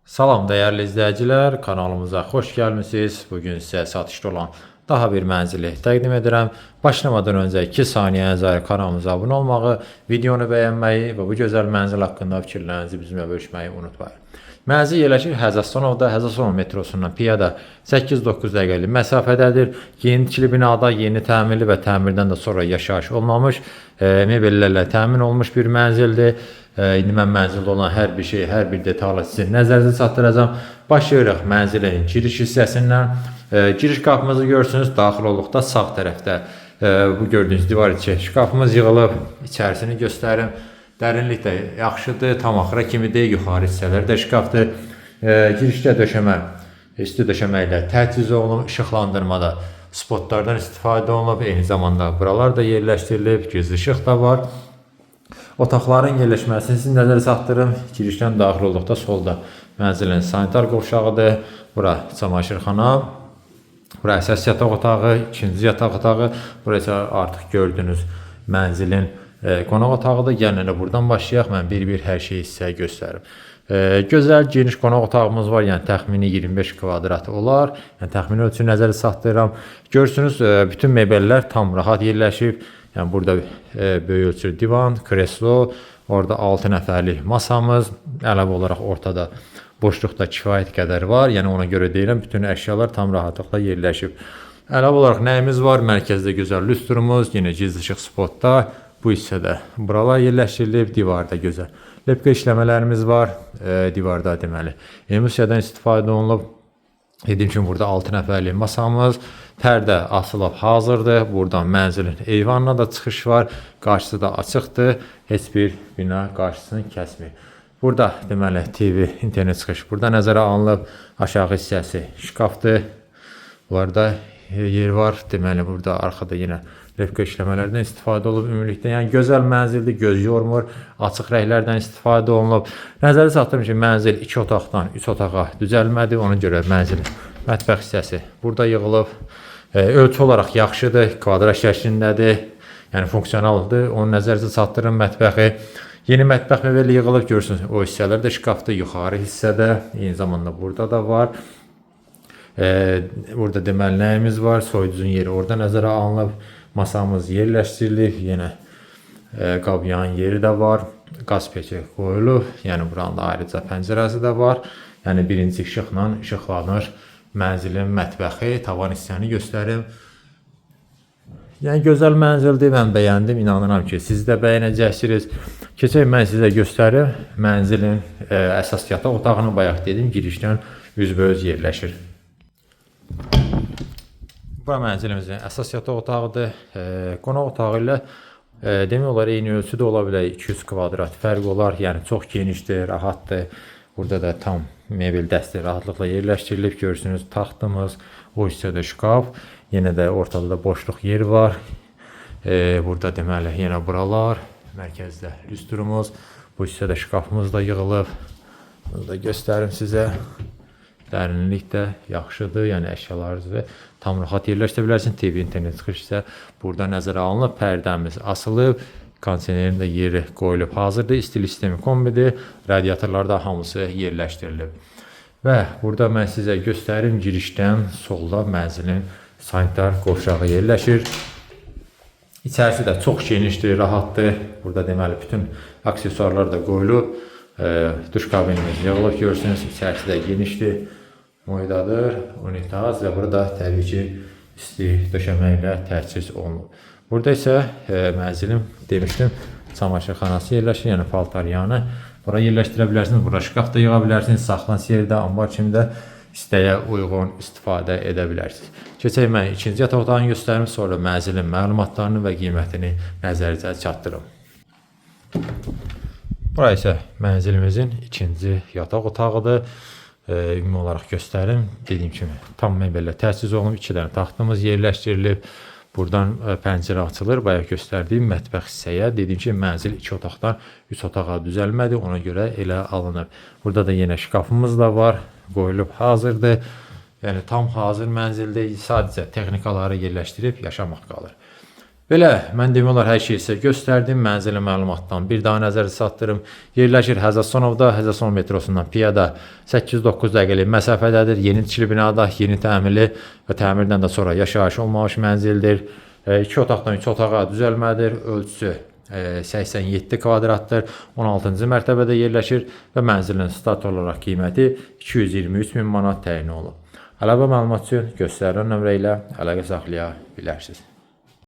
Salam dəyərli izləyicilər, kanalımıza xoş gəlmisiniz. Bugün sizə satışda olan daha bir mənzili təqdim edirəm. Başlamadan öncə 2 saniyəniz ayırıb kanalımıza abunə olmağı, videonu bəyənməyi və bu gözəl mənzil haqqında fikirlərinizi bizimlə bölüşməyi unutmayın. Mənzil yerləşir Həzəssanovda, Həzəssanov metrosundan piyada 8-9 dəqiqəlik məsafədədir. Yeni tikili binada yeni təmirli və təmirdən də sonra yaşayış olmamış, mebellərlə təmin olmuş bir mənzildir. İndi mən mənzildə olan hər bir şey, hər bir detalı sizin nəzərinizə çatdıracağam. Başlayırıq mənzilin giriş hissəsindən. Giriş qapımızı görürsünüz, daxil olduqda sağ tərəfdə bu gördüyünüz divar içi şkafımız yığılıb. İçərisini göstərim. Dərinlik də yaxşıdır, tam axıra kimidir, yuxarı hissələr də şkafdır. Girişdə döşəmə, üstü döşəmə ilə təchiz olunub, işıqlandırmada spotlardan istifadə olunub, eyni zamanda buralar da yerləşdirilib, gizli işıq da var. Otaqların yerləşməsini sizin nəzərə çatdırım. Girişdən daxil olduqda solda mənzilin sanitar qovşağıdır. Bura çamaşırxana, bura əsas yataq otağı, ikinci yataq otağı, bura isə artıq gördüyünüz mənzilin qonaq otağıdır. Gəlin elə buradan başlayaq. Mən bir-bir hər şeyi sizə göstərim. Gözəl geniş qonaq otağımız var. Yəni təxmini 25 kvadrat olar. Yəni təxmini ölçü nəzərə çatdırıram. Görürsünüz, bütün mebellər tam rahat yerləşib. Yəni burada böyük ölçülü divan, kreslo, orada 6 nəfərlik masamız, əlavə olaraq ortada boşluqda kifayət qədər var. Yəni ona görə deyirəm, bütün əşyalar tam rahatlıqla yerləşib. Əlavə olaraq nəyimiz var? Mərkəzdə gözəl lüstrumuz, yenə gizli işıq spotda. Bu hissədə buralar yerləşdirilib, divarda gözəl lepka işləmələrimiz var. Divarda deməli emulsiyadan istifadə olunub. Dediyim kimi burada 6 nəfərlik masamız, tərdə asılıb hazırdır. Buradan mənzilin eyvanına da çıxış var. Qarşısı da açıqdır. Heç bir bina qarşısını kəsmir. Burada deməli TV, internet çıxış burada nəzərə alınıb. Aşağı hissəsi şkafdır. Bunlarda yer var. Deməli burada arxada yenə lepka işləmələrdən istifadə olub ümumilikdə. Yəni gözəl mənzildir, göz yormur. Açıq rənglərdən istifadə olunub. Nəzərə çatdırım ki, mənzil 2 otaqdan 3 otağa düzəlmədi. Ona görə mənzilin mətbəx hissəsi burada yığılıb. Ölçü olaraq yaxşıdır, kvadrat şəklindədir. Yəni funksionaldır. Onu nəzərə çatdırım mətbəxi. Yeni mətbəx mebeli yığılıb, görürsünüz. O hissələr də şkafdır, yuxarı hissədə. Eyni zamanda burada da var. Burada deməli nəyimiz var? Soyuducunun yeri orada nəzərə alınıb. Masamız yerləşdirilib. Yenə qabyan yeri də var. Qaz peçi qoyulub. Yəni buranın da ayrıca pəncərəsi də var. Yəni birinci işıqla işıqlanır. Mənzilin mətbəxi, tavan hissəni göstərim. Yəni gözəl mənzildir, mən bəyəndim. İnanıram ki, siz də bəyənəcəksiniz. Keçək mən sizə göstərim. Mənzilin əsas yataq otağını bayaq dedim, girişdən üzbəüz yerləşir. Bura mənzilimizin əsas yataq otağıdır. Qonaq otağı ilə demək olar eyni ölçüdə ola bilər, 200 kvadrat fərq olar. Yəni çox genişdir, rahatdır. Burada da tam mebel dəsti rahatlıqla yerləşdirilib. Görürsünüz, taxtımız, o hissədə şkaf. Yenə də ortada da boşluq yeri var. Burada deməli yenə buralar, mərkəzdə lüstrumuz, bu hissədə şkafımız da yığılıb. Bunu da göstərim sizə. Dərinlik də yaxşıdır, yəni əşyalarınızı tam rahat yerləşdirə bilərsiniz. TV, internet çıxış isə burada nəzərə alınıb. Pərdəmiz asılıb, kondisionerin də yeri qoyulub hazırdır. İstilik sistemi kombidir, radiatorlar da hamısı yerləşdirilib. Və burada mən sizə göstərim, girişdən solda mənzilin sanitar qovşağı yerləşir. İçərisi də çox genişdir, rahatdır. Burada deməli bütün aksesuarlar da qoyulub. Duş kabinimiz yığılıb, görürsünüz, içərisi də genişdir. Moydadır, unitaz və burada təbii ki, isti döşəmə ilə təchiz olunub. Burada isə mənzilim demişdim, çamaşırxanası yerləşir, yəni paltaryanı. Bura yerləşdirə bilərsiniz, bura şkaf da yığa bilərsiniz, saxlanış yeri də, ambar kimi də istəyə uyğun istifadə edə bilərsiniz. Keçək mən ikinci yataq otağını göstərim, sonra mənzilin məlumatlarını və qiymətini nəzərinizə çatdırım. Bura isə mənzilimizin ikinci yataq otağıdır. Ümumi olaraq göstərim. Dediyim kimi tam mebellə təchiz olunub, 2 dənə taxtımız yerləşdirilib. Buradan pəncərə açılır. Bayaq göstərdiyim mətbəx hissəyə. Dediyim kimi mənzil 2 otaqdan 3 otağa düzəlmədi. Ona görə elə alınıb. Burada da yenə şkafımız da var. Qoyulub hazırdır. Yəni tam hazır mənzildə sadəcə texnikaları yerləşdirib yaşamaq qalır. Belə, mən demək olar hər şeyi sizə göstərdim. Mənzili məlumatdan bir daha nəzər çatdırım. Yerləşir Həzəsonovda, Həzəsonov metrosundan piyada 8-9 dəqiqəlik məsafədədir. Yeni tikili binada, yeni təmirli və təmirdən də sonra yaşayış olmamış mənzildir. 2 otaqdan 3 otağa düzəlmədir. Ölçüsü 87 kvadratdır. 16-cı mərtəbədə yerləşir və mənzilin start olaraq qiyməti 223 min manat təyin olunub. Əlavə məlumat üçün göstərilən nömrə ilə əlaqə saxlaya bilərsiniz.